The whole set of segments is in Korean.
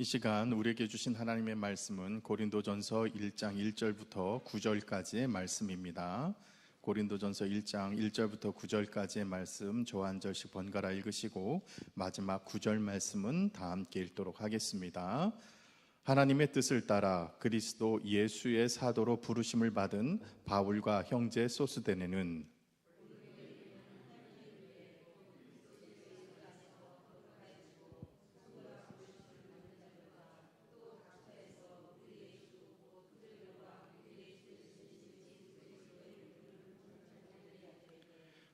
이 시간 우리에게 주신 하나님의 말씀은 고린도전서 1장 1절부터 9절까지의 말씀입니다. 고린도전서 1장 1절부터 9절까지의 말씀 저와 한 절씩 번갈아 읽으시고 마지막 9절 말씀은 다 함께 읽도록 하겠습니다. 하나님의 뜻을 따라 그리스도 예수의 사도로 부르심을 받은 바울과 형제 소스데네는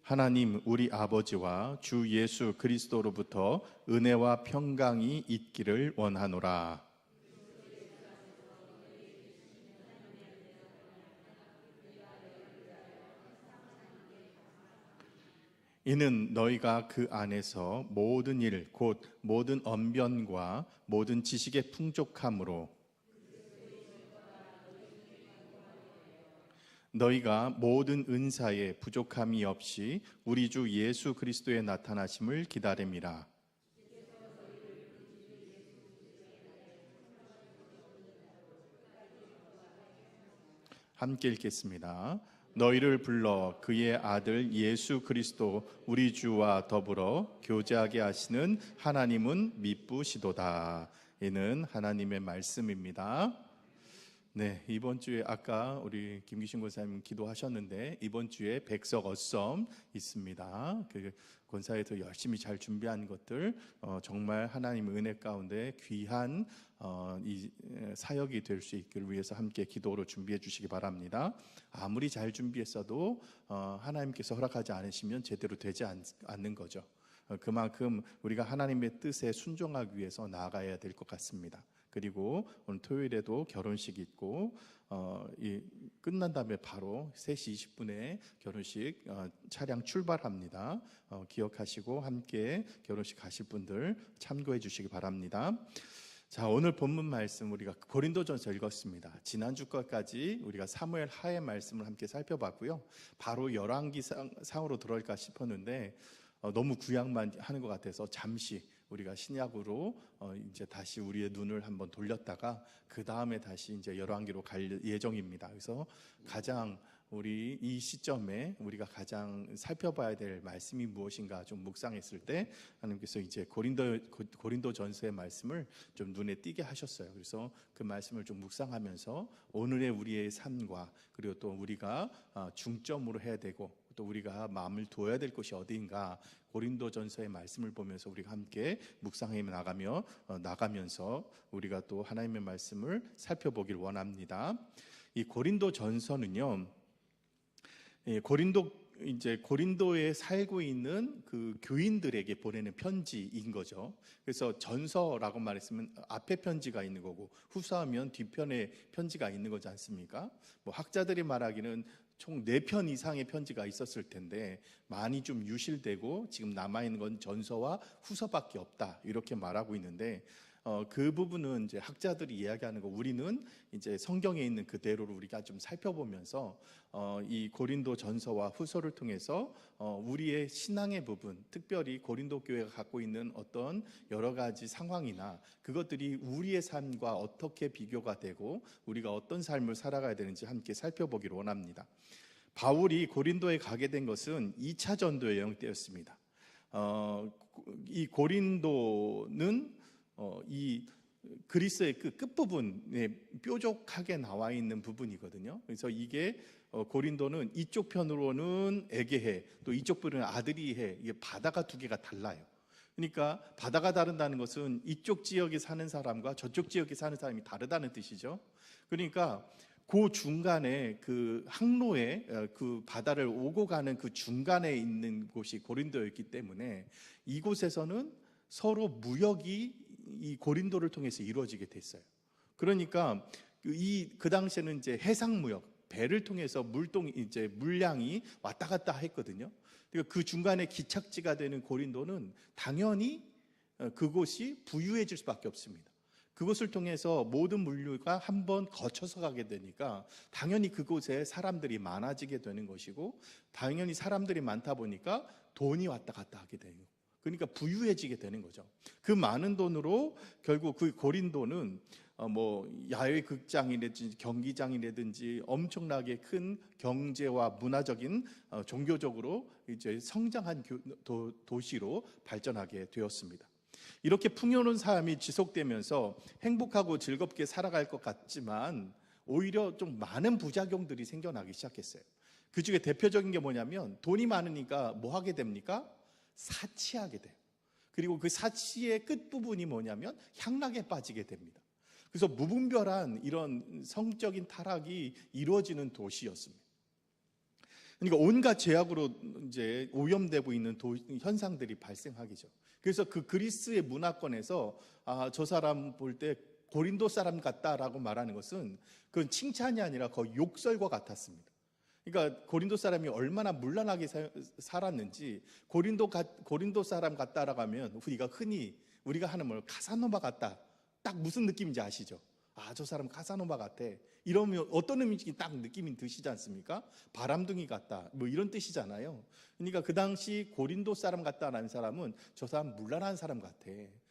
하나님 우리 아버지와 주 예수 그리스도로부터 은혜와 평강이 있기를 원하노라. 이는 너희가 그 안에서 모든 일 곧 모든 언변과 모든 지식의 풍족함으로 너희가 모든 은사에 부족함이 없이 우리 주 예수 그리스도의 나타나심을 기다림이라. 함께 읽겠습니다. 너희를 불러 그의 아들 예수 그리스도 우리 주와 더불어 교제하게 하시는 하나님은 미쁘시도다. 이는 하나님의 말씀입니다. 네, 이번 주에 아까 우리 김기신 권사님 기도하셨는데 이번 주에 백석 어썸 있습니다. 그 권사에서 열심히 잘 준비한 것들 정말 하나님의 은혜 가운데 귀한 이 사역이 될 수 있기를 위해서 함께 기도로 준비해 주시기 바랍니다. 아무리 잘 준비했어도 하나님께서 허락하지 않으시면 제대로 되지 않는 거죠. 그만큼 우리가 하나님의 뜻에 순종하기 위해서 나아가야 될 것 같습니다. 그리고 오늘 토요일에도 결혼식이 있고 끝난 다음에 바로 3시 20분에 결혼식 차량 출발합니다. 기억하시고 함께 결혼식 가실 분들 참고해 주시기 바랍니다. 자, 오늘 본문 말씀 우리가 고린도전서 읽었습니다. 지난주 것까지 우리가 사무엘 하의 말씀을 함께 살펴봤고요. 바로 열왕기상으로 들어갈까 싶었는데 너무 구약만 하는 것 같아서 잠시 우리가 신약으로 이제 다시 우리의 눈을 한번 돌렸다가 그 다음에 다시 이제 열왕기로 갈 예정입니다. 그래서 가장 우리 이 시점에 우리가 가장 살펴봐야 될 말씀이 무엇인가 좀 묵상했을 때 하나님께서 이제 고린도전서의 말씀을 좀 눈에 띄게 하셨어요. 그래서 그 말씀을 좀 묵상하면서 오늘의 우리의 삶과 그리고 또 우리가 중점으로 해야 되고 또 우리가 마음을 두어야 될 곳이 어디인가 고린도전서의 말씀을 보면서 우리가 함께 묵상해 나가면서 우리가 또 하나님의 말씀을 살펴보길 원합니다. 이 고린도전서는요, 고린도에 살고 있는 그 교인들에게 보내는 편지인 거죠. 그래서 전서라고 말했으면 앞에 편지가 있는 거고 후서하면 뒤편에 편지가 있는 거지 않습니까? 뭐 학자들이 말하기는 총 4편 이상의 편지가 있었을 텐데 많이 좀 유실되고 지금 남아있는 건 전서와 후서밖에 없다 이렇게 말하고 있는데 그 부분은 이제 학자들이 이야기하는 거 우리는 이제 성경에 있는 그대로를 우리가 좀 살펴보면서 이 고린도 전서와 후서를 통해서 우리의 신앙의 부분, 특별히 고린도 교회가 갖고 있는 어떤 여러 가지 상황이나 그것들이 우리의 삶과 어떻게 비교가 되고 우리가 어떤 삶을 살아가야 되는지 함께 살펴보기를 원합니다. 바울이 고린도에 가게 된 것은 2차 전도의 여행 때였습니다. 이 고린도는 이 그리스의 그 끝부분에 뾰족하게 나와 있는 부분이거든요. 그래서 이게 고린도는 이쪽 편으로는 에게해, 또 이쪽 편으로는 아드리해, 이게 바다가 두 개가 달라요. 그러니까 바다가 다른다는 것은 이쪽 지역에 사는 사람과 저쪽 지역에 사는 사람이 다르다는 뜻이죠. 그러니까 그 중간에 그 항로에 그 바다를 오고 가는 그 중간에 있는 곳이 고린도였기 때문에 이곳에서는 서로 무역이 이 고린도를 통해서 이루어지게 됐어요. 그러니까 그 당시에는 이제 해상 무역, 배를 통해서 물량이 왔다 갔다 했거든요. 그러니까 그 중간에 기착지가 되는 고린도는 당연히 그곳이 부유해질 수밖에 없습니다. 그것을 통해서 모든 물류가 한번 거쳐서 가게 되니까 당연히 그곳에 사람들이 많아지게 되는 것이고 당연히 사람들이 많다 보니까 돈이 왔다 갔다 하게 되는 거예요. 그러니까 부유해지게 되는 거죠. 그 많은 돈으로 결국 그 고린도는 뭐 야외 극장이라든지 경기장이라든지 엄청나게 큰 경제와 문화적인 종교적으로 이제 성장한 도시로 발전하게 되었습니다. 이렇게 풍요로운 삶이 지속되면서 행복하고 즐겁게 살아갈 것 같지만 오히려 좀 많은 부작용들이 생겨나기 시작했어요. 그 중에 대표적인 게 뭐냐면 돈이 많으니까 뭐 하게 됩니까? 사치하게 돼요. 그리고 그 사치의 끝부분이 뭐냐면 향락에 빠지게 됩니다. 그래서 무분별한 이런 성적인 타락이 이루어지는 도시였습니다. 그러니까 온갖 죄악으로 이제 오염되고 있는 현상들이 발생하기죠. 그래서 그 그리스의 문화권에서 저 사람 볼 때 고린도 사람 같다라고 말하는 것은 그건 칭찬이 아니라 거의 욕설과 같았습니다. 그러니까 고린도 사람이 얼마나 문란하게 살았는지 고린도 사람 같다라고 하면 우리가 하는 말 카사노바 같다. 딱 무슨 느낌인지 아시죠? 저 사람 카사노바 같아. 이러면 어떤 의미인지 딱 느낌이 드시지 않습니까? 바람둥이 같다. 뭐 이런 뜻이잖아요. 그러니까 그 당시 고린도 사람 같다라는 사람은 저 사람 문란한 사람 같아.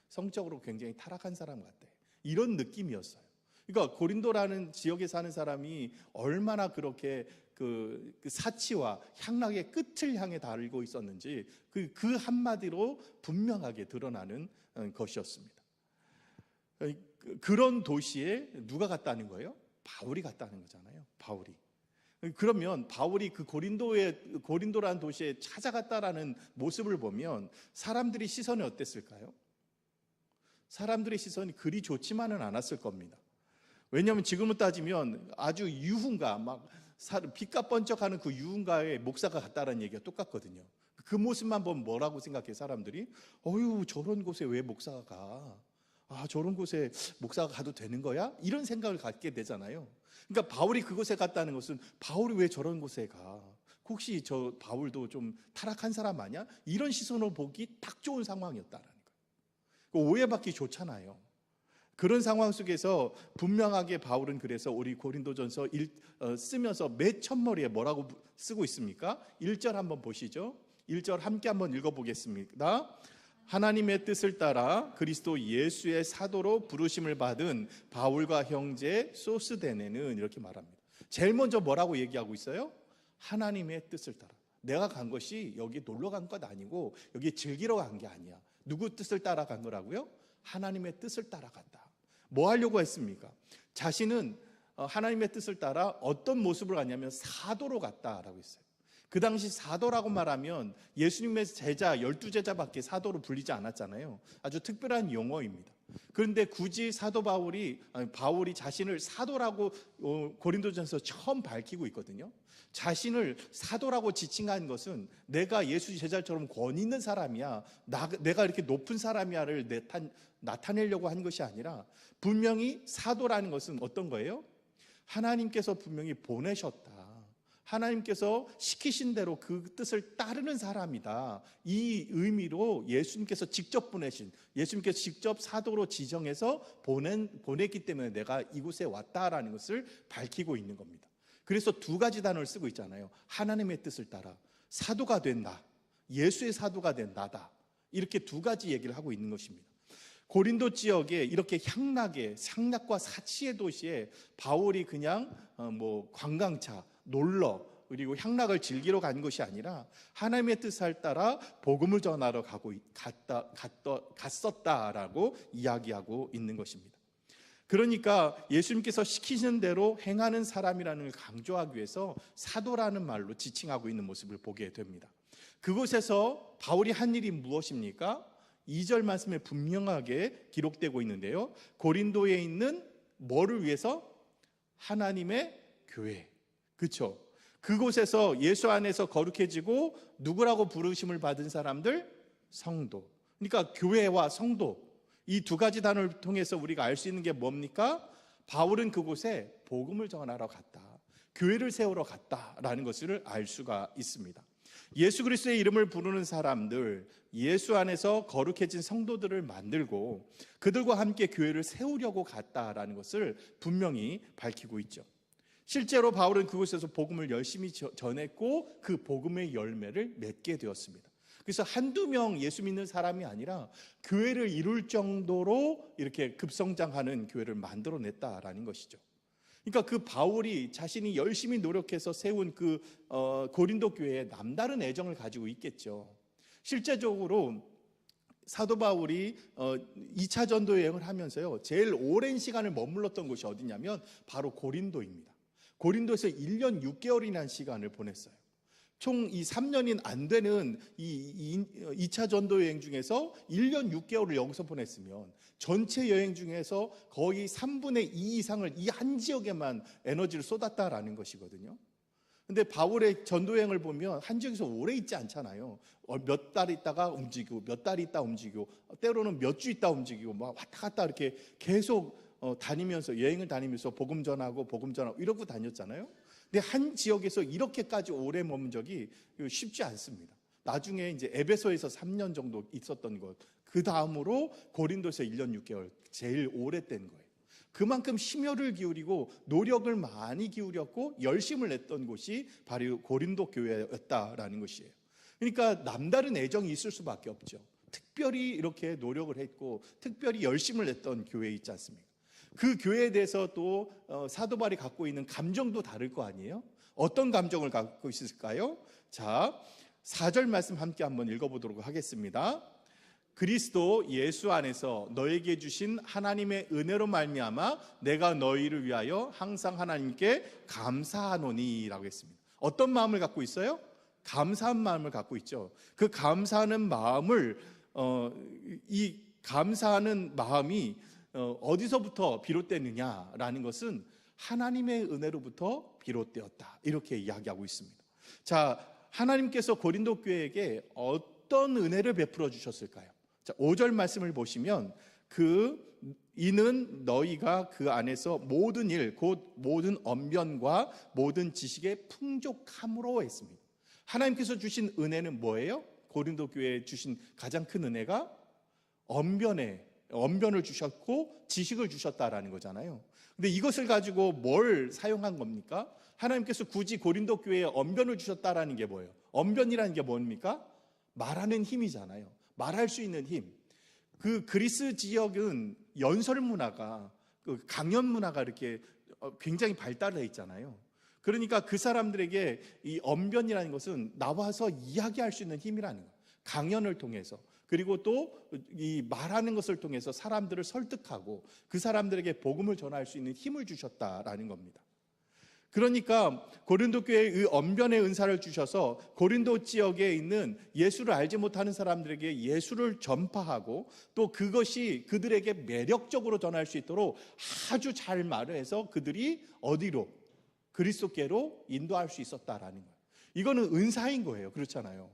성적으로 굉장히 타락한 사람 같아. 이런 느낌이었어요. 그러니까 고린도라는 지역에 사는 사람이 얼마나 그렇게 그 사치와 향락의 끝을 향해 달고 있었는지 그 한마디로 분명하게 드러나는 것이었습니다. 그런 도시에 누가 갔다는 거예요? 바울이 갔다는 거잖아요. 바울이. 그러면 바울이 그 고린도라는 도시에 찾아갔다라는 모습을 보면 사람들이 시선이 어땠을까요? 사람들의 시선이 그리 좋지만은 않았을 겁니다. 왜냐하면 지금으로 따지면 아주 유흥가, 막 빛과 번쩍하는 그 유흥가에 목사가 갔다라는 얘기가 똑같거든요. 그 모습만 보면 뭐라고 생각해요, 사람들이? 어휴, 저런 곳에 왜 목사가 가? 저런 곳에 목사가 가도 되는 거야? 이런 생각을 갖게 되잖아요. 그러니까 바울이 그곳에 갔다는 것은 바울이 왜 저런 곳에 가? 혹시 저 바울도 좀 타락한 사람 아니야? 이런 시선으로 보기 딱 좋은 상황이었다라는 거예요. 오해받기 좋잖아요. 그런 상황 속에서 분명하게 바울은 그래서 우리 고린도전서 쓰면서 매 첫머리에 뭐라고 쓰고 있습니까? 1절 한번 보시죠. 1절 함께 한번 읽어보겠습니다. 하나님의 뜻을 따라 그리스도 예수의 사도로 부르심을 받은 바울과 형제 소스데네는 이렇게 말합니다. 제일 먼저 뭐라고 얘기하고 있어요? 하나님의 뜻을 따라. 내가 간 것이 여기 놀러 간 것 아니고 여기 즐기러 간 게 아니야. 누구 뜻을 따라 간 거라고요? 하나님의 뜻을 따라갔다. 뭐 하려고 했습니까? 자신은 하나님의 뜻을 따라 어떤 모습으로 갔냐면 사도로 갔다라고 했어요. 그 당시 사도라고 말하면 예수님의 제자 12제자밖에 사도로 불리지 않았잖아요. 아주 특별한 용어입니다. 그런데 굳이 사도 바울이 자신을 사도라고 고린도전서 처음 밝히고 있거든요. 자신을 사도라고 지칭한 것은 내가 예수 제자처럼 권위 있는 사람이야, 내가 이렇게 높은 사람이야를 나타내려고 한 것이 아니라 분명히 사도라는 것은 어떤 거예요? 하나님께서 분명히 보내셨다. 하나님께서 시키신 대로 그 뜻을 따르는 사람이다. 이 의미로 예수님께서 직접 예수님께서 직접 사도로 지정해서 보냈기 때문에 내가 이곳에 왔다라는 것을 밝히고 있는 겁니다. 그래서 두 가지 단어를 쓰고 있잖아요. 하나님의 뜻을 따라 사도가 된 나, 예수의 사도가 된 나다. 이렇게 두 가지 얘기를 하고 있는 것입니다. 고린도 지역에 이렇게 향락과 사치의 도시에 바울이 그냥 관광차, 놀러 그리고 향락을 즐기러 간 것이 아니라 하나님의 뜻을 따라 복음을 전하러 갔었다라고 이야기하고 있는 것입니다. 그러니까 예수님께서 시키시는 대로 행하는 사람이라는 걸 강조하기 위해서 사도라는 말로 지칭하고 있는 모습을 보게 됩니다. 그곳에서 바울이 한 일이 무엇입니까? 2절 말씀에 분명하게 기록되고 있는데요. 고린도에 있는 뭐를 위해서? 하나님의 교회. 그렇죠? 그곳에서 예수 안에서 거룩해지고 누구라고 부르심을 받은 사람들? 성도. 그러니까 교회와 성도. 이 두 가지 단어를 통해서 우리가 알 수 있는 게 뭡니까? 바울은 그곳에 복음을 전하러 갔다. 교회를 세우러 갔다라는 것을 알 수가 있습니다. 예수 그리스도의 이름을 부르는 사람들, 예수 안에서 거룩해진 성도들을 만들고 그들과 함께 교회를 세우려고 갔다라는 것을 분명히 밝히고 있죠. 실제로 바울은 그곳에서 복음을 열심히 전했고 그 복음의 열매를 맺게 되었습니다. 그래서 한두 명 예수 믿는 사람이 아니라 교회를 이룰 정도로 이렇게 급성장하는 교회를 만들어냈다라는 것이죠. 그러니까 그 바울이 자신이 열심히 노력해서 세운 그 고린도 교회에 남다른 애정을 가지고 있겠죠. 실제적으로 사도 바울이 2차 전도 여행을 하면서요, 제일 오랜 시간을 머물렀던 곳이 어디냐면 바로 고린도입니다. 고린도에서 1년 6개월이라는 시간을 보냈어요. 총 이 3년이 안 되는 이 2차 전도 여행 중에서 1년 6개월을 여기서 보냈으면 전체 여행 중에서 거의 3분의 2 이상을 이 한 지역에만 에너지를 쏟았다라는 것이거든요. 근데 바울의 전도 여행을 보면 한 지역에서 오래 있지 않잖아요. 몇 달 있다가 움직이고 몇 달 있다 움직이고 때로는 몇 주 있다 움직이고 막 왔다 갔다 이렇게 계속 다니면서 여행을 다니면서 복음 전하고 이러고 다녔잖아요. 근데 한 지역에서 이렇게까지 오래 머문 적이 쉽지 않습니다. 나중에 이제 에베소에서 3년 정도 있었던 것, 그 다음으로 고린도에서 1년 6개월, 제일 오래된 거예요. 그만큼 심혈을 기울이고 노력을 많이 기울였고 열심을 냈던 곳이 바로 고린도 교회였다라는 것이에요. 그러니까 남다른 애정이 있을 수밖에 없죠. 특별히 이렇게 노력을 했고 특별히 열심을 냈던 교회 있지 않습니까? 그 교회에 대해서 또 사도 바울이 갖고 있는 감정도 다를 거 아니에요? 어떤 감정을 갖고 있을까요? 자, 4절 말씀 함께 한번 읽어보도록 하겠습니다. 그리스도 예수 안에서 너에게 주신 하나님의 은혜로 말미암아 내가 너희를 위하여 항상 하나님께 감사하노니 라고 했습니다. 어떤 마음을 갖고 있어요? 감사한 마음을 갖고 있죠. 그 감사하는 마음을 이 감사하는 마음이 어디서부터 비롯되느냐라는 것은 하나님의 은혜로부터 비롯되었다, 이렇게 이야기하고 있습니다. 자, 하나님께서 고린도 교회에게 어떤 은혜를 베풀어 주셨을까요? 자, 5절 말씀을 보시면 이는 너희가 그 안에서 모든 일 곧 모든 언변과 모든 지식의 풍족함으로 했습니다. 하나님께서 주신 은혜는 뭐예요? 고린도 교회에 주신 가장 큰 은혜가 언변을 주셨고 지식을 주셨다라는 거잖아요. 근데 이것을 가지고 뭘 사용한 겁니까? 하나님께서 굳이 고린도 교회에 언변을 주셨다라는 게 뭐예요? 언변이라는 게 뭡니까? 말하는 힘이잖아요. 말할 수 있는 힘. 그 그리스 지역은 연설 문화가, 그 강연 문화가 이렇게 굉장히 발달해 있잖아요. 그러니까 그 사람들에게 이 언변이라는 것은 나와서 이야기할 수 있는 힘이라는 거예요. 강연을 통해서, 그리고 또 이 말하는 것을 통해서 사람들을 설득하고 그 사람들에게 복음을 전할 수 있는 힘을 주셨다라는 겁니다. 그러니까 고린도 교회에 이 언변의 은사를 주셔서 고린도 지역에 있는 예수를 알지 못하는 사람들에게 예수를 전파하고 또 그것이 그들에게 매력적으로 전할 수 있도록 아주 잘 말을 해서 그들이 어디로? 그리스도께로 인도할 수 있었다라는 거예요. 이거는 은사인 거예요. 그렇잖아요.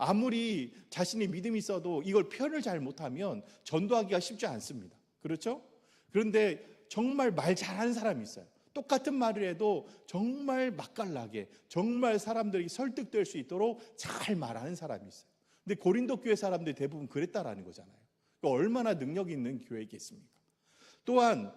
아무리 자신이 믿음이 있어도 이걸 표현을 잘 못하면 전도하기가 쉽지 않습니다. 그렇죠? 그런데 정말 말 잘하는 사람이 있어요. 똑같은 말을 해도 정말 맛깔나게, 정말 사람들이 설득될 수 있도록 잘 말하는 사람이 있어요. 근데 고린도 교회 사람들이 대부분 그랬다라는 거잖아요. 얼마나 능력 있는 교회겠습니까? 또한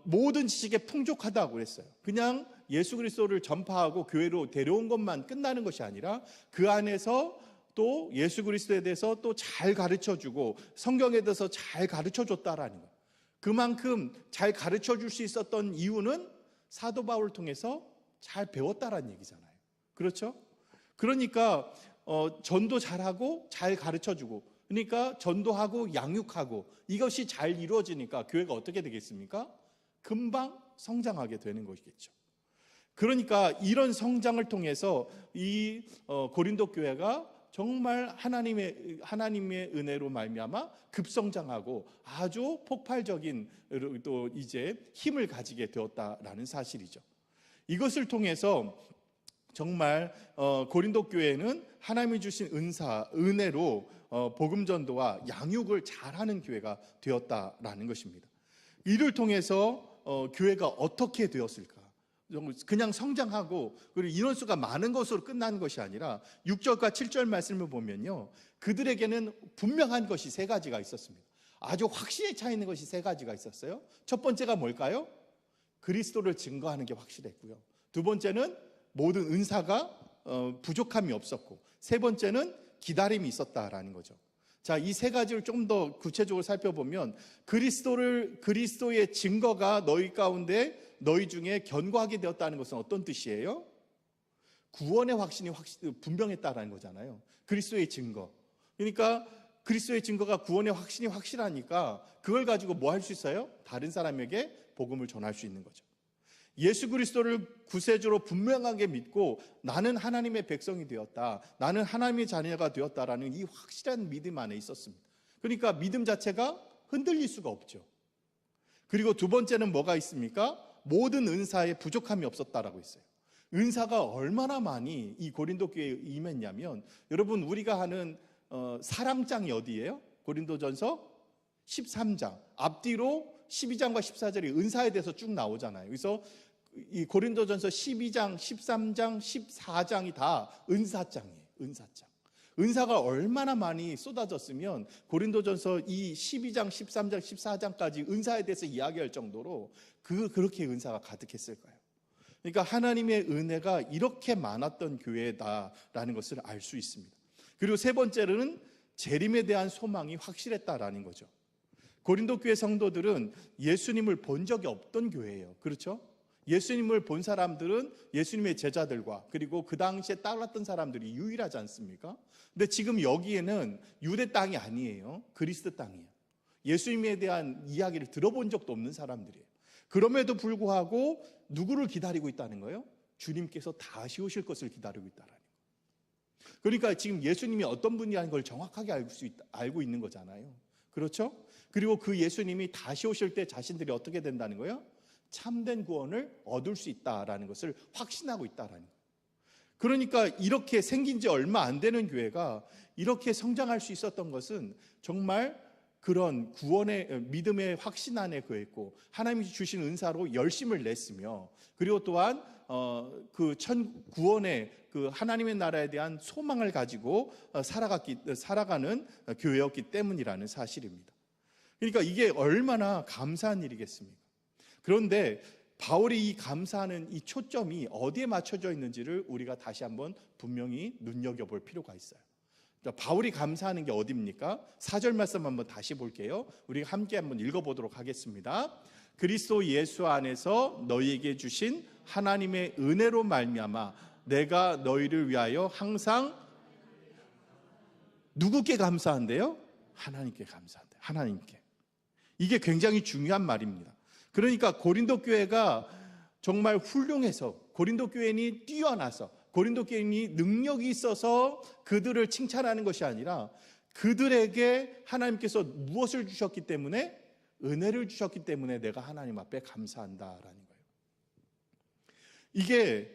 모든 지식에 풍족하다고 그랬어요. 그냥 예수 그리스도를 전파하고 교회로 데려온 것만 끝나는 것이 아니라 그 안에서 또 예수 그리스도에 대해서 또 잘 가르쳐주고 성경에 대해서 잘 가르쳐줬다라는 거예요. 그만큼 잘 가르쳐 줄 수 있었던 이유는 사도 바울을 통해서 잘 배웠다라는 얘기잖아요. 그렇죠? 그러니까 전도 잘하고 잘 가르쳐 주고, 그러니까 전도하고 양육하고 이것이 잘 이루어지니까 교회가 어떻게 되겠습니까? 금방 성장하게 되는 것이겠죠. 그러니까 이런 성장을 통해서 이 고린도 교회가 정말 하나님의 은혜로 말미암아 급성장하고 아주 폭발적인 또 이제 힘을 가지게 되었다라는 사실이죠. 이것을 통해서 정말 고린도 교회는 하나님이 주신 은혜로 복음 전도와 양육을 잘하는 교회가 되었다라는 것입니다. 이를 통해서 교회가 어떻게 되었을까? 그냥 성장하고 그리고 인원수가 많은 것으로 끝나는 것이 아니라 6절과 7절 말씀을 보면요, 그들에게는 분명한 것이 세 가지가 있었습니다. 아주 확신에 차 있는 것이 세 가지가 있었어요. 첫 번째가 뭘까요? 그리스도를 증거하는 게 확실했고요. 두 번째는 모든 은사가 부족함이 없었고, 세 번째는 기다림이 있었다라는 거죠. 자, 이 세 가지를 좀 더 구체적으로 살펴보면 그리스도의 증거가 너희 가운데 너희 중에 견고하게 되었다는 것은 어떤 뜻이에요? 구원의 확신이 분명했다라는 거잖아요. 그리스도의 증거. 그러니까 그리스도의 증거가 구원의 확신이 확실하니까 그걸 가지고 뭐 할 수 있어요? 다른 사람에게 복음을 전할 수 있는 거죠. 예수 그리스도를 구세주로 분명하게 믿고 나는 하나님의 백성이 되었다, 나는 하나님의 자녀가 되었다라는 이 확실한 믿음 안에 있었습니다. 그러니까 믿음 자체가 흔들릴 수가 없죠. 그리고 두 번째는 뭐가 있습니까? 모든 은사에 부족함이 없었다라고 했어요. 은사가 얼마나 많이 이 고린도 교회에 임했냐면, 여러분 우리가 하는 사랑장이 어디예요? 고린도전서 13장 앞뒤로 12장과 14절이 은사에 대해서 쭉 나오잖아요. 그래서 이 고린도전서 12장, 13장, 14장이 다 은사장이에요. 은사장. 은사가 얼마나 많이 쏟아졌으면 고린도전서 이 12장, 13장, 14장까지 은사에 대해서 이야기할 정도로 그렇게 은사가 가득했을까요? 그러니까 하나님의 은혜가 이렇게 많았던 교회다라는 것을 알 수 있습니다. 그리고 세 번째로는 재림에 대한 소망이 확실했다라는 거죠. 고린도 교회 성도들은 예수님을 본 적이 없던 교회예요. 그렇죠? 예수님을 본 사람들은 예수님의 제자들과 그리고 그 당시에 따랐던 사람들이 유일하지 않습니까? 근데 지금 여기에는 유대 땅이 아니에요. 그리스 땅이에요. 예수님에 대한 이야기를 들어본 적도 없는 사람들이에요. 그럼에도 불구하고 누구를 기다리고 있다는 거예요? 주님께서 다시 오실 것을 기다리고 있다는 거예요. 그러니까 지금 예수님이 어떤 분이라는 걸 정확하게 알고 있는 거잖아요. 그렇죠? 그리고 그 예수님이 다시 오실 때 자신들이 어떻게 된다는 거예요? 참된 구원을 얻을 수 있다라는 것을 확신하고 있다라는 거예요. 그러니까 이렇게 생긴 지 얼마 안 되는 교회가 이렇게 성장할 수 있었던 것은 정말 그런 구원의 믿음의 확신 안에 거했고 하나님이 주신 은사로 열심을 냈으며, 그리고 또한 그 구원의 그 하나님의 나라에 대한 소망을 가지고 살아가는 교회였기 때문이라는 사실입니다. 그러니까 이게 얼마나 감사한 일이겠습니까? 그런데 바울이 이 감사하는 이 초점이 어디에 맞춰져 있는지를 우리가 다시 한번 분명히 눈여겨볼 필요가 있어요. 바울이 감사하는 게 어디입니까? 4절 말씀 한번 다시 볼게요. 우리가 함께 한번 읽어보도록 하겠습니다. 그리스도 예수 안에서 너희에게 주신 하나님의 은혜로 말미암아 내가 너희를 위하여 항상 누구께 감사한대요? 하나님께 감사한대요. 하나님께. 이게 굉장히 중요한 말입니다. 그러니까 고린도 교회가 정말 훌륭해서, 고린도 교회인이 뛰어나서, 고린도 교회인이 능력이 있어서 그들을 칭찬하는 것이 아니라 그들에게 하나님께서 무엇을 주셨기 때문에, 은혜를 주셨기 때문에 내가 하나님 앞에 감사한다라는 거예요. 이게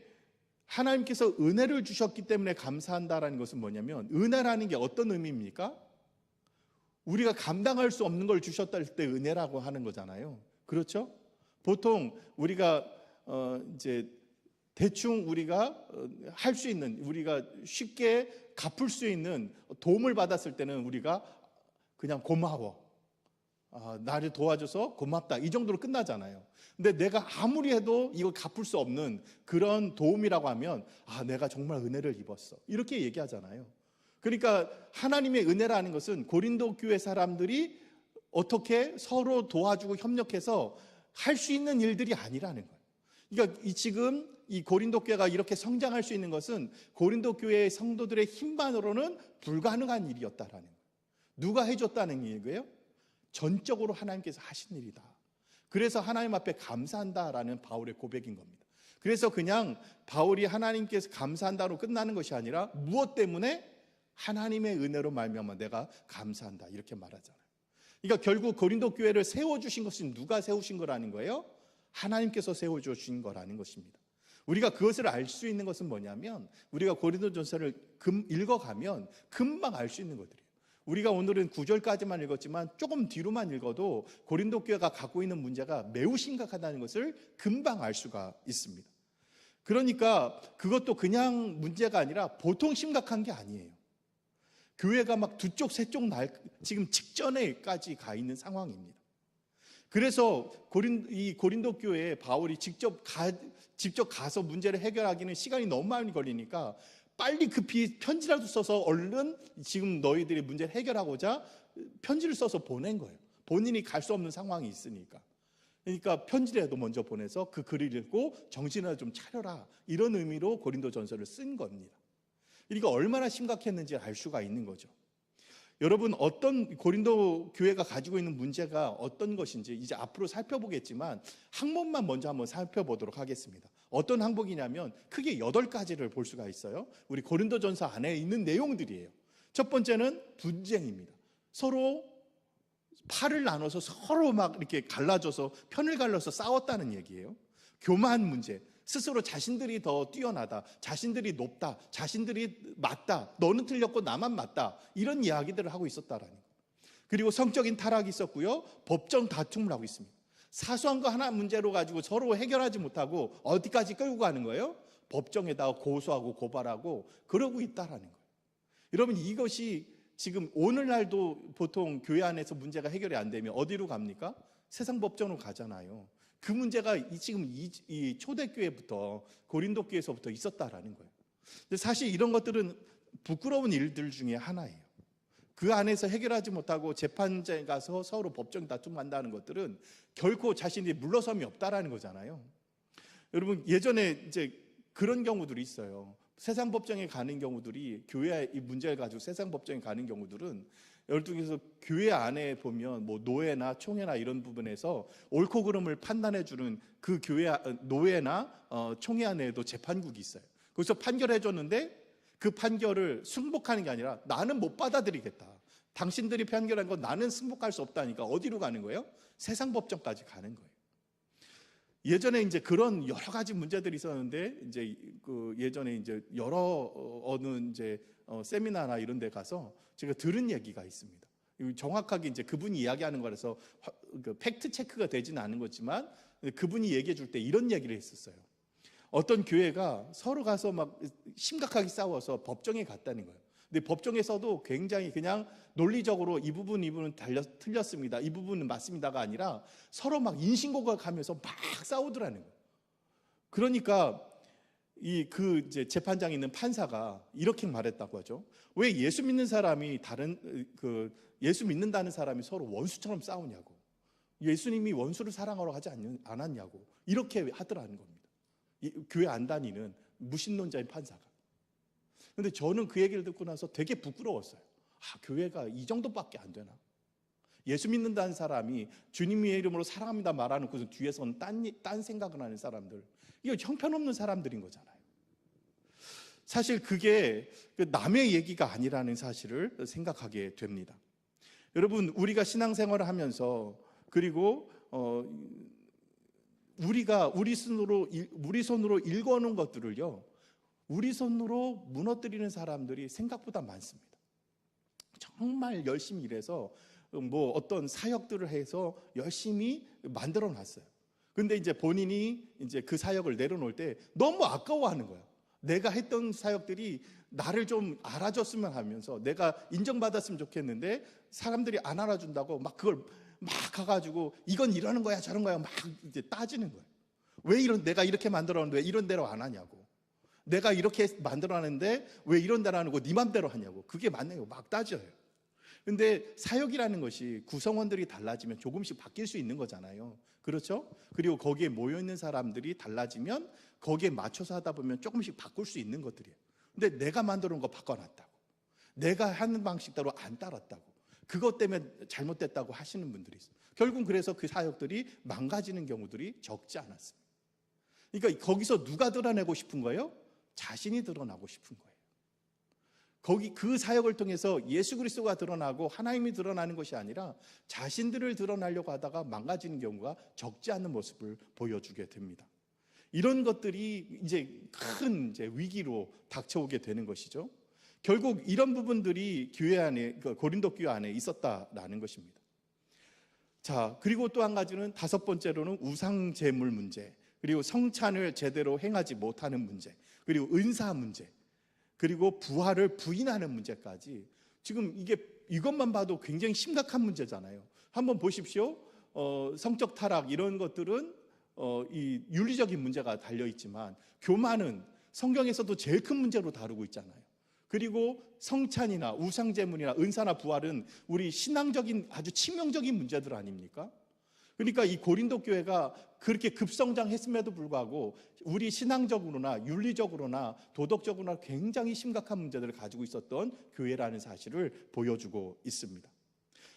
하나님께서 은혜를 주셨기 때문에 감사한다라는 것은 뭐냐면, 은혜라는 게 어떤 의미입니까? 우리가 감당할 수 없는 걸 주셨다 할 때 은혜라고 하는 거잖아요. 그렇죠? 보통 우리가 이제 대충 우리가 할 수 있는, 우리가 쉽게 갚을 수 있는 도움을 받았을 때는 우리가 그냥 고마워, 나를 도와줘서 고맙다, 이 정도로 끝나잖아요. 근데 내가 아무리 해도 이거 갚을 수 없는 그런 도움이라고 하면 내가 정말 은혜를 입었어, 이렇게 얘기하잖아요. 그러니까 하나님의 은혜라는 것은 고린도 교회 사람들이 어떻게 서로 도와주고 협력해서 할 수 있는 일들이 아니라는 거예요. 그러니까 지금 이 고린도 교회가 이렇게 성장할 수 있는 것은 고린도 교회의 성도들의 힘만으로는 불가능한 일이었다라는 거예요. 누가 해줬다는 얘기예요? 전적으로 하나님께서 하신 일이다. 그래서 하나님 앞에 감사한다라는 바울의 고백인 겁니다. 그래서 그냥 바울이 하나님께서 감사한다로 끝나는 것이 아니라 무엇 때문에? 하나님의 은혜로 말미암아 내가 감사한다, 이렇게 말하잖아요. 그러니까 결국 고린도 교회를 세워주신 것은 누가 세우신 거라는 거예요? 하나님께서 세워주신 거라는 것입니다. 우리가 그것을 알 수 있는 것은 뭐냐면, 우리가 고린도전서를 읽어가면 금방 알 수 있는 것들이에요. 우리가 오늘은 9절까지만 읽었지만 조금 뒤로만 읽어도 고린도 교회가 갖고 있는 문제가 매우 심각하다는 것을 금방 알 수가 있습니다. 그러니까 그것도 그냥 문제가 아니라 보통 심각한 게 아니에요. 교회가 막 두 쪽 세 쪽 지금 직전에까지 가 있는 상황입니다. 그래서 이 고린도 교회에 바울이 직접 가서 문제를 해결하기는 시간이 너무 많이 걸리니까 빨리 급히 편지라도 써서 얼른 지금 너희들의 문제를 해결하고자 편지를 써서 보낸 거예요. 본인이 갈 수 없는 상황이 있으니까. 그러니까 편지라도 먼저 보내서 그 글을 읽고 정신을 좀 차려라, 이런 의미로 고린도전서를 쓴 겁니다. 그러니까 얼마나 심각했는지 알 수가 있는 거죠. 여러분, 어떤 고린도 교회가 가지고 있는 문제가 어떤 것인지 이제 앞으로 살펴보겠지만 항목만 먼저 한번 살펴보도록 하겠습니다. 어떤 항목이냐면 크게 8가지를 볼 수가 있어요. 우리 고린도전서 안에 있는 내용들이에요. 첫 번째는 분쟁입니다. 서로 팔을 나눠서 서로 막 이렇게 갈라져서 편을 갈라서 싸웠다는 얘기예요. 교만 문제, 스스로 자신들이 더 뛰어나다, 자신들이 높다, 자신들이 맞다, 너는 틀렸고 나만 맞다, 이런 이야기들을 하고 있었다라는 거예요. 그리고 성적인 타락이 있었고요, 법정 다툼을 하고 있습니다. 사소한 거 하나 문제로 가지고 서로 해결하지 못하고 어디까지 끌고 가는 거예요? 법정에다가 고소하고 고발하고 그러고 있다라는 거예요. 여러분, 이것이 지금 오늘날도 보통 교회 안에서 문제가 해결이 안 되면 어디로 갑니까? 세상 법정으로 가잖아요. 그 문제가 지금 이 초대교회부터, 고린도 교회에서부터 있었다라는 거예요. 근데 사실 이런 것들은 부끄러운 일들 중에 하나예요. 그 안에서 해결하지 못하고 재판장에 가서 서로 법정 다툼 한다는 것들은 결코 자신이 물러섬이 없다라는 거잖아요. 여러분, 예전에 이제 그런 경우들이 있어요. 세상 법정에 가는 경우들이, 교회 이 문제를 가지고 세상 법정에 가는 경우들은, 예를 들어서 교회 안에 보면 뭐 노회나 총회나 이런 부분에서 옳고 그름을 판단해 주는 그 교회 노회나 총회 안에도 재판국이 있어요. 거기서 판결해 줬는데 그 판결을 승복하는 게 아니라 나는 못 받아들이겠다, 당신들이 판결한 건 나는 승복할 수 없다니까 어디로 가는 거예요? 세상 법정까지 가는 거예요. 예전에 이제 그런 여러 가지 문제들이 있었는데, 이제 그 예전에 이제 여러 어느 이제 세미나나 이런 데 가서 제가 들은 얘기가 있습니다. 정확하게 이제 그분이 이야기하는 거라서 그 팩트 체크가 되지는 않은 거지만, 그분이 얘기해 줄 때 이런 얘기를 했었어요. 어떤 교회가 서로 가서 막 심각하게 싸워서 법정에 갔다는 거예요. 근데 법정에서도 굉장히 그냥 논리적으로 이 부분은 틀렸습니다, 이 부분은 맞습니다가 아니라 서로 막 인신공격하면서 막 싸우더라는 거예요. 그러니까 그 이제 재판장에 있는 판사가 이렇게 말했다고 하죠. 왜 예수 믿는 사람이 예수 믿는다는 사람이 서로 원수처럼 싸우냐고, 예수님이 원수를 사랑하러 하지 않았냐고, 이렇게 하더라는 겁니다. 교회 안 다니는 무신론자인 판사가. 근데 저는 그 얘기를 듣고 나서 되게 부끄러웠어요. 교회가 이 정도밖에 안 되나? 예수 믿는다는 사람이 주님의 이름으로 사랑합니다 말하는 곳은 뒤에서는 딴 생각을 하는 사람들, 이거 형편없는 사람들인 거잖아요. 사실 그게 남의 얘기가 아니라는 사실을 생각하게 됩니다. 여러분, 우리가 신앙생활을 하면서, 그리고 우리가 우리 손으로 읽어놓은 것들을요, 우리 손으로 무너뜨리는 사람들이 생각보다 많습니다. 정말 열심히 일해서 뭐 어떤 사역들을 해서 열심히 만들어 놨어요. 근데 이제 본인이 이제 그 사역을 내려놓을 때 너무 아까워하는 거예요. 내가 했던 사역들이 나를 좀 알아줬으면 하면서, 내가 인정받았으면 좋겠는데 사람들이 안 알아준다고 막 그걸 막 가가지고 이건 이러는 거야 저런 거야 막 이제 따지는 거예요. 왜 내가 이렇게 만들었는데 왜 이런 대로 안 하냐고, 내가 이렇게 만들어놨는데 왜 이런 대로 안 하고 네 맘대로 하냐고, 그게 맞냐고 막 따져요. 근데 사역이라는 것이 구성원들이 달라지면 조금씩 바뀔 수 있는 거잖아요. 그렇죠? 그리고 거기에 모여있는 사람들이 달라지면 거기에 맞춰서 하다 보면 조금씩 바꿀 수 있는 것들이에요. 근데 내가 만들어 놓은 거 바꿔놨다고, 내가 하는 방식대로 안 따랐다고, 그것 때문에 잘못됐다고 하시는 분들이 있어요. 결국 그래서 그 사역들이 망가지는 경우들이 적지 않았습니다. 그러니까 거기서 누가 드러내고 싶은 거예요? 자신이 드러나고 싶은 거예요. 그 사역을 통해서 예수 그리스도가 드러나고 하나님이 드러나는 것이 아니라 자신들을 드러나려고 하다가 망가지는 경우가 적지 않은 모습을 보여주게 됩니다. 이런 것들이 이제 큰 위기로 닥쳐오게 되는 것이죠. 결국 이런 부분들이 교회 안에, 고린도 교회 안에 있었다라는 것입니다. 자, 그리고 또 한 가지는, 5번째로는 우상 제물 문제, 그리고 성찬을 제대로 행하지 못하는 문제, 그리고 은사 문제, 그리고 부활을 부인하는 문제까지, 지금 이것만 봐도 굉장히 심각한 문제잖아요. 한번 보십시오. 성적 타락 이런 것들은 이 윤리적인 문제가 달려 있지만, 교만은 성경에서도 제일 큰 문제로 다루고 있잖아요. 그리고 성찬이나 우상제물이나 은사나 부활은 우리 신앙적인 아주 치명적인 문제들 아닙니까? 그러니까 이 고린도 교회가 그렇게 급성장했음에도 불구하고 우리 신앙적으로나 윤리적으로나 도덕적으로나 굉장히 심각한 문제들을 가지고 있었던 교회라는 사실을 보여주고 있습니다.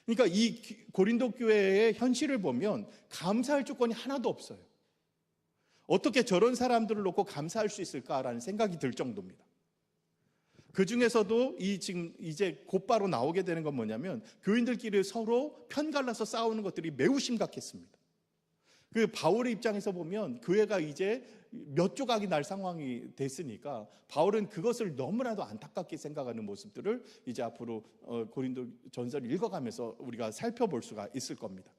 그러니까 이 고린도 교회의 현실을 보면 감사할 조건이 하나도 없어요. 어떻게 저런 사람들을 놓고 감사할 수 있을까라는 생각이 들 정도입니다. 그 중에서도 지금 이제 곧바로 나오게 되는 건 뭐냐면 교인들끼리 서로 편갈라서 싸우는 것들이 매우 심각했습니다. 그 바울의 입장에서 보면 교회가 이제 몇 조각이 날 상황이 됐으니까 바울은 그것을 너무나도 안타깝게 생각하는 모습들을 이제 앞으로 고린도 전서를 읽어가면서 우리가 살펴볼 수가 있을 겁니다.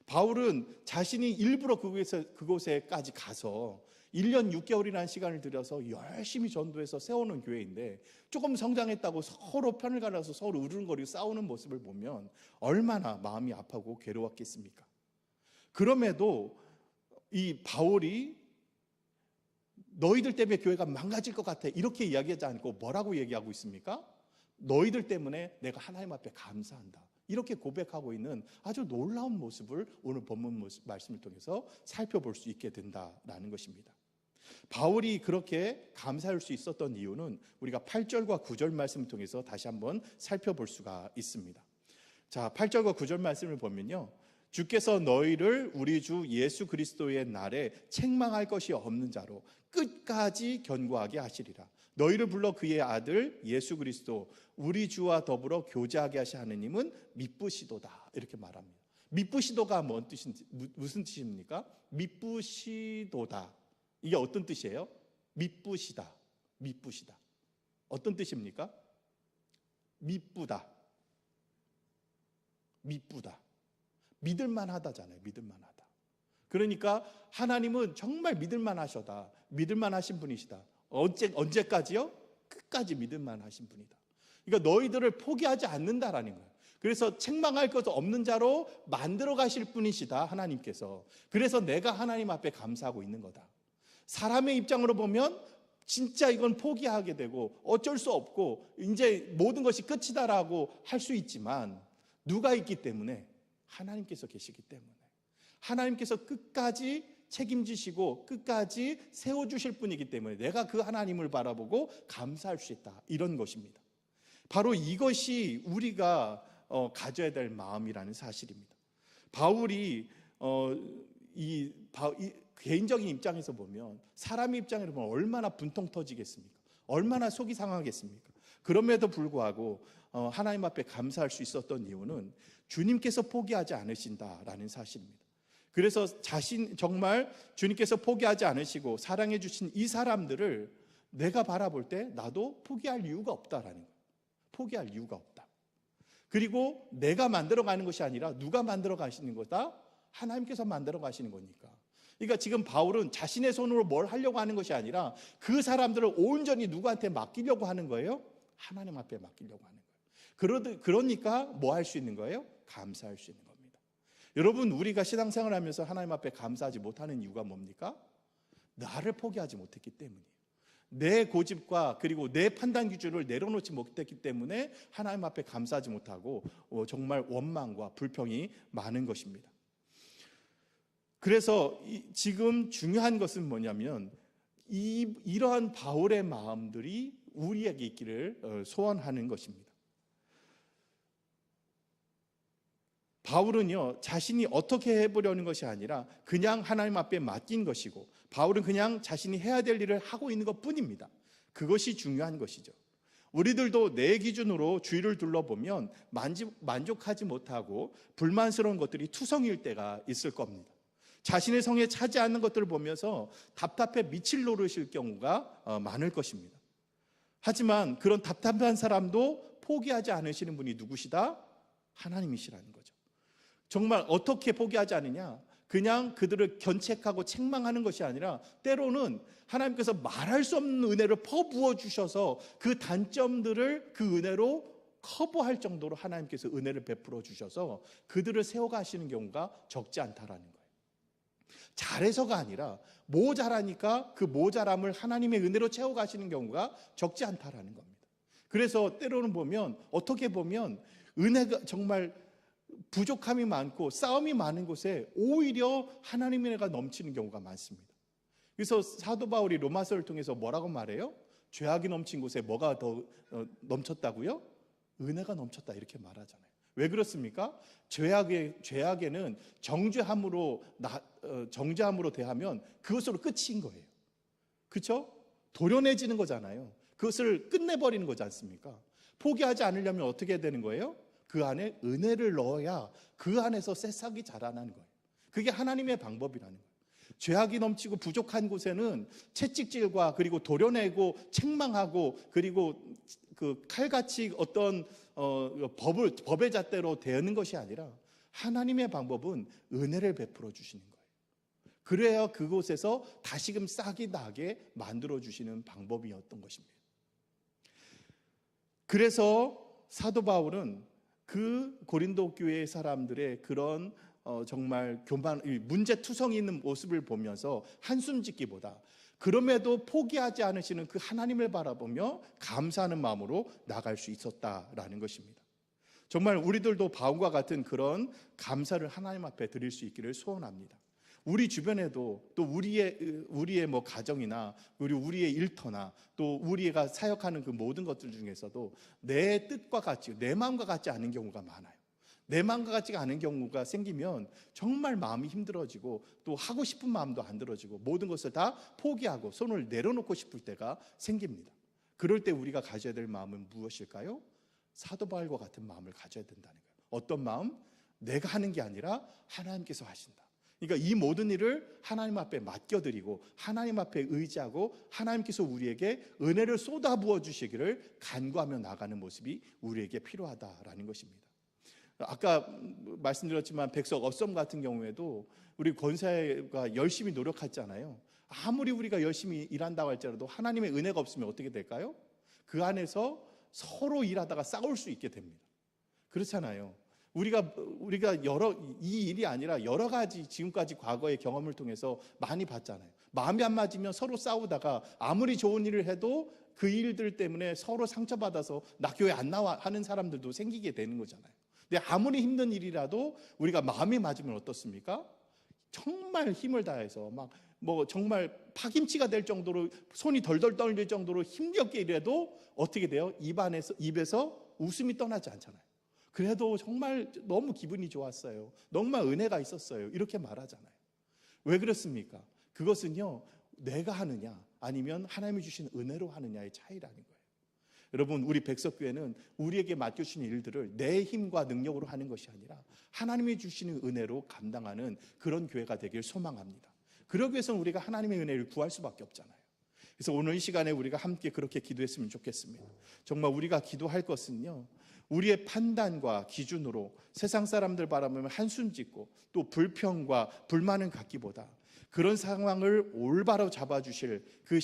바울은 자신이 일부러 그곳에까지 가서 1년 6개월이라는 시간을 들여서 열심히 전도해서 세우는 교회인데 조금 성장했다고 서로 편을 갈라서 서로 으르렁거리고 싸우는 모습을 보면 얼마나 마음이 아프고 괴로웠겠습니까? 그럼에도 이 바울이 너희들 때문에 교회가 망가질 것 같아 이렇게 이야기하지 않고 뭐라고 얘기하고 있습니까? 너희들 때문에 내가 하나님 앞에 감사한다. 이렇게 고백하고 있는 아주 놀라운 모습을 오늘 본문 말씀을 통해서 살펴볼 수 있게 된다라는 것입니다. 바울이 그렇게 감사할 수 있었던 이유는 우리가 8절과 9절 말씀을 통해서 다시 한번 살펴볼 수가 있습니다. 자, 8절과 9절 말씀을 보면요, 주께서 너희를 우리 주 예수 그리스도의 날에 책망할 것이 없는 자로 끝까지 견고하게 하시리라. 너희를 불러 그의 아들 예수 그리스도 우리 주와 더불어 교제하게 하신 하느님은 미쁘시도다 이렇게 말합니다. 미쁘시도가 무슨 뜻입니까? 미쁘시도다, 이게 어떤 뜻이에요? 미쁘시다, 미쁘시다. 어떤 뜻입니까? 미쁘다, 미쁘다. 믿을만하다잖아요. 믿을만하다. 그러니까 하나님은 정말 믿을만하셔다, 믿을만하신 분이시다. 언제까지요? 끝까지 믿을만하신 분이다. 그러니까 너희들을 포기하지 않는다라는 거예요. 그래서 책망할 것 없는 자로 만들어 가실 분이시다, 하나님께서. 그래서 내가 하나님 앞에 감사하고 있는 거다. 사람의 입장으로 보면 진짜 이건 포기하게 되고 어쩔 수 없고 이제 모든 것이 끝이다라고 할 수 있지만 누가 있기 때문에? 하나님께서 계시기 때문에. 하나님께서 끝까지 책임지시고 끝까지 세워주실 분이기 때문에 내가 그 하나님을 바라보고 감사할 수 있다, 이런 것입니다. 바로 이것이 우리가 가져야 될 마음이라는 사실입니다. 바울이 개인적인 입장에서 보면, 사람의 입장에서 보면 얼마나 분통 터지겠습니까? 얼마나 속이 상하겠습니까? 그럼에도 불구하고 하나님 앞에 감사할 수 있었던 이유는 주님께서 포기하지 않으신다라는 사실입니다. 그래서 정말 주님께서 포기하지 않으시고 사랑해 주신 이 사람들을 내가 바라볼 때 나도 포기할 이유가 없다라는 거예요. 포기할 이유가 없다. 그리고 내가 만들어 가는 것이 아니라 누가 만들어 가시는 거다? 하나님께서 만들어 가시는 거니까. 그러니까 지금 바울은 자신의 손으로 뭘 하려고 하는 것이 아니라 그 사람들을 온전히 누구한테 맡기려고 하는 거예요? 하나님 앞에 맡기려고 하는 거예요. 그러니까 뭐 할 수 있는 거예요? 감사할 수 있는 겁니다. 여러분, 우리가 신앙생활 하면서 하나님 앞에 감사하지 못하는 이유가 뭡니까? 나를 포기하지 못했기 때문이에요. 내 고집과 그리고 내 판단 기준을 내려놓지 못했기 때문에 하나님 앞에 감사하지 못하고 정말 원망과 불평이 많은 것입니다. 그래서 지금 중요한 것은 뭐냐면 이러한 바울의 마음들이 우리에게 있기를 소원하는 것입니다. 바울은요, 자신이 어떻게 해보려는 것이 아니라 그냥 하나님 앞에 맡긴 것이고, 바울은 그냥 자신이 해야 될 일을 하고 있는 것 뿐입니다. 그것이 중요한 것이죠. 우리들도 내 기준으로 주위를 둘러보면 만족하지 못하고 불만스러운 것들이 투성일 때가 있을 겁니다. 자신의 성에 차지 않는 것들을 보면서 답답해 미칠 노릇일 경우가 많을 것입니다. 하지만 그런 답답한 사람도 포기하지 않으시는 분이 누구시다? 하나님이시라는 거죠. 정말 어떻게 포기하지 않느냐? 그냥 그들을 견책하고 책망하는 것이 아니라 때로는 하나님께서 말할 수 없는 은혜를 퍼부어 주셔서 그 단점들을 그 은혜로 커버할 정도로 하나님께서 은혜를 베풀어 주셔서 그들을 세워가시는 경우가 적지 않다라는 거예요. 잘해서가 아니라 모자라니까 그 모자람을 하나님의 은혜로 채워가시는 경우가 적지 않다라는 겁니다. 그래서 때로는 보면, 어떻게 보면 은혜가 정말 부족함이 많고 싸움이 많은 곳에 오히려 하나님의 은혜가 넘치는 경우가 많습니다. 그래서 사도 바울이 로마서를 통해서 뭐라고 말해요? 죄악이 넘친 곳에 뭐가 더 넘쳤다고요? 은혜가 넘쳤다, 이렇게 말하잖아요. 왜 그렇습니까? 죄악에는 정죄함으로 대하면 그것으로 끝인 거예요. 그렇죠? 도려내지는 거잖아요. 그것을 끝내버리는 거지 않습니까? 포기하지 않으려면 어떻게 되는 거예요? 그 안에 은혜를 넣어야 그 안에서 새싹이 자라나는 거예요. 그게 하나님의 방법이라는 거예요. 죄악이 넘치고 부족한 곳에는 채찍질과 그리고 도려내고 책망하고 그리고 그 칼같이 어떤 법의 잣대로 대하는 것이 아니라 하나님의 방법은 은혜를 베풀어 주시는 거예요. 그래야 그곳에서 다시금 싹이 나게 만들어 주시는 방법이었던 것입니다. 그래서 사도 바울은 그 고린도 교회 사람들의 그런 정말 문제투성이 있는 모습을 보면서 한숨 짓기보다 그럼에도 포기하지 않으시는 그 하나님을 바라보며 감사하는 마음으로 나갈 수 있었다라는 것입니다. 정말 우리들도 바울과 같은 그런 감사를 하나님 앞에 드릴 수 있기를 소원합니다. 우리 주변에도 또 우리의 뭐 가정이나 우리의 일터나 또 우리가 사역하는 그 모든 것들 중에서도 내 뜻과 같이, 내 마음과 같지 않은 경우가 많아요. 내 마음과 같지가 않은 경우가 생기면 정말 마음이 힘들어지고 또 하고 싶은 마음도 안 들어지고 모든 것을 다 포기하고 손을 내려놓고 싶을 때가 생깁니다. 그럴 때 우리가 가져야 될 마음은 무엇일까요? 사도 바울과 같은 마음을 가져야 된다는 거예요. 어떤 마음? 내가 하는 게 아니라 하나님께서 하신다. 그러니까 이 모든 일을 하나님 앞에 맡겨드리고 하나님 앞에 의지하고 하나님께서 우리에게 은혜를 쏟아부어 주시기를 간구하며 나가는 모습이 우리에게 필요하다라는 것입니다. 아까 말씀드렸지만 백석 어썸 같은 경우에도 우리 권사가 열심히 노력했잖아요. 아무리 우리가 열심히 일한다고 할지라도 하나님의 은혜가 없으면 어떻게 될까요? 그 안에서 서로 일하다가 싸울 수 있게 됩니다. 그렇잖아요. 우리가 이 일이 아니라 여러 가지 지금까지 과거의 경험을 통해서 많이 봤잖아요. 마음이 안 맞으면 서로 싸우다가 아무리 좋은 일을 해도 그 일들 때문에 서로 상처받아서 나 교회 안 나와 하는 사람들도 생기게 되는 거잖아요. 근데 아무리 힘든 일이라도 우리가 마음이 맞으면 어떻습니까? 정말 힘을 다해서 정말 파김치가 될 정도로 손이 덜덜 떨릴 정도로 힘겹게 일해도 어떻게 돼요? 입에서 웃음이 떠나지 않잖아요. 그래도 정말 너무 기분이 좋았어요. 정말 은혜가 있었어요. 이렇게 말하잖아요. 왜 그렇습니까? 그것은요, 내가 하느냐 아니면 하나님이 주신 은혜로 하느냐의 차이라는 거예요. 여러분, 우리 백석교회는 우리에게 맡겨주신 일들을 내 힘과 능력으로 하는 것이 아니라 하나님이 주시는 은혜로 감당하는 그런 교회가 되길 소망합니다. 그러기 위해서는 우리가 하나님의 은혜를 구할 수밖에 없잖아요. 그래서 오늘 이 시간에 우리가 함께 그렇게 기도했으면 좋겠습니다. 정말 우리가 기도할 것은요, 우리의 판단과 기준으로 세상 사람들 바라보면 한숨 짓고 또 불평과 불만을 갖기보다 그런 상황을 올바로 잡아주실 그